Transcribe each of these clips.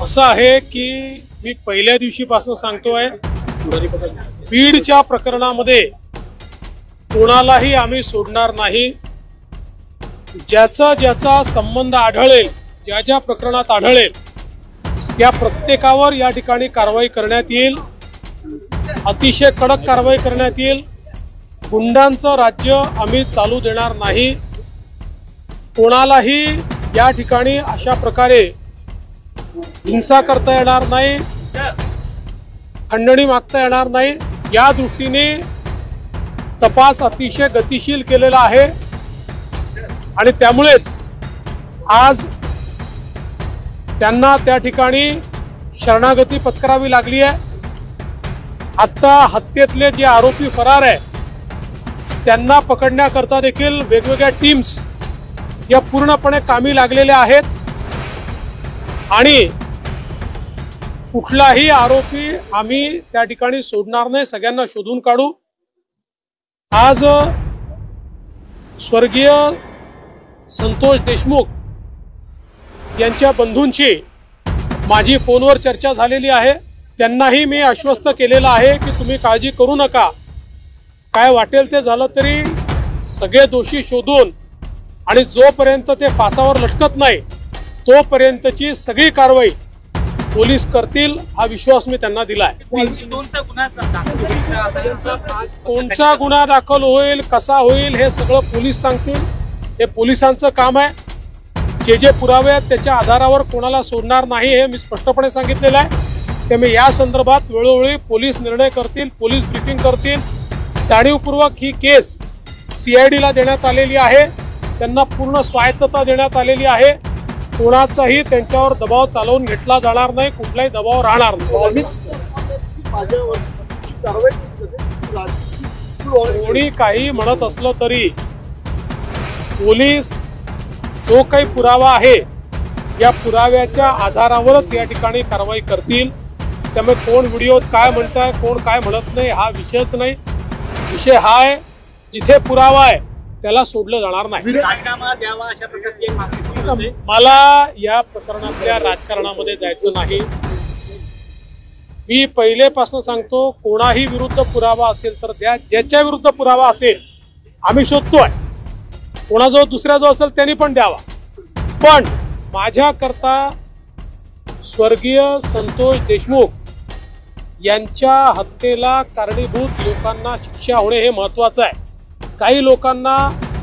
असं आहे की मी पहिल्या दिवशीपासून सांगतोय, बीडच्या प्रकरणामध्ये कोणालाही आम्ही सोडणार नाही। ज्याचा ज्याचा संबंध आढळेल, ज्या ज्या प्रकरणात आढळेल त्या प्रत्येकावर या ठिकाणी कारवाई करण्यात येईल। अतिशय कडक कारवाई करण्यात येईल। गुंडांचं राज्य आम्ही चालू देणार नाही। कोणालाही या ठिकाणी अशा प्रकारे हिंसा करता येणार नाही, खंडणी मागता येणार नाही। या दृष्टीने तपास अतिशय गतिशील केलेला आहे आणि त्यामुळेच आज त्यांना त्या ठिकाणी शरणागती पत्करावी लागली आहे। आता हत्येतले जे आरोपी फरार आहे त्यांना पकडण्याकरता देखील वेगवेगळ्या टीम्स या पूर्णपणे कामी लागलेल्या आहेत आणि कुठलाही आरोपी आम्ही त्या ठिकाणी सोडणार नाही, सगळ्यांना शोधून काढू। आज स्वर्गीय संतोष देशमुख यांच्या बंधूंची माझी फोनवर चर्चा झालेली आहे। त्यांनाही मी आश्वस्त केलेलं आहे की तुम्ही काळजी करू नका, काय वाटेल ते झालं तरी सगळे दोषी शोधून आणि जोपर्यंत ते फासावर लटकत नाही तोपर्यंतची सगळी कारवाई पोलीस करतील, हा विश्वास मी त्यांना दिलाय। कोणता गुन्हा दाखल होईल, कसा होईल हे सगळं पोलीस सांगतील। हे पोलिसांचं काम आहे। जे जे पुरावे आहेत त्याच्या आधारावर कोणाला सोडणार नाही हे मी स्पष्टपणे सांगितलेलं आहे। त्यामुळे या संदर्भात वेळोवेळी पोलीस निर्णय करतील, पोलीस ब्रीफिंग करतील। जाणीवपूर्वक ही केस CID ला देण्यात आलेली आहे, त्यांना पूर्ण स्वायत्तता देण्यात आलेली आहे। कोणाचाही त्यांच्यावर दबाव चालवून घेतला जाणार नाही, कुठलाही दबाव राहणार नाही। कोणी काही म्हणत असलं तरी पोलीस जो काही पुरावा आहे या पुराव्याच्या आधारावरच या ठिकाणी कारवाई करतील। त्यामुळे कोण व्हिडिओत काय म्हणताय, कोण काय म्हणत नाही हा विषयच नाही। विषय हा आहे जिथे पुरावा आहे त्याला सोडलं जाणार नाही। मला या प्रकरणातल्या राजकारणामध्ये जायचं नाही। मी पहिलेपासून सांगतो, कोणाही विरुद्ध पुरावा असेल तर द्या, ज्याच्या विरुद्ध पुरावा असेल आम्ही शोधतोय, कोणाजवळ दुसऱ्याजवळ असेल त्यांनी पण द्यावा। पण माझ्याकरता स्वर्गीय संतोष देशमुख यांच्या हत्येला कारणीभूत लोकांना शिक्षा होणे हे महत्त्वाचं आहे। काही लोकांना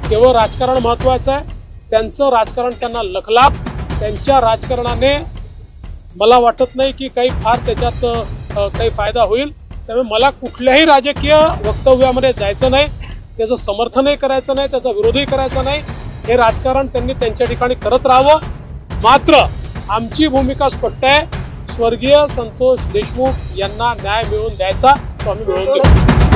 केवळ राजकारण महत्त्वाचं आहे, त्यांचं राजकारण त्यांना लखलाप, त्यांच्या राजकारणाने मला वाटत नाही की काही फार त्याच्यात काही फायदा होईल। त्यामुळे मला कुठल्याही राजकीय वक्तव्यामध्ये जायचं नाही, त्याचं समर्थनही करायचं नाही, त्याचा विरोधही करायचा नाही। हे राजकारण त्यांनी त्यांच्या ठिकाणी करत राहावं। मात्र आमची भूमिका स्पष्ट आहे, स्वर्गीय संतोष देशमुख यांना न्याय मिळवून द्यायचा तो आम्ही मिळवून देऊ।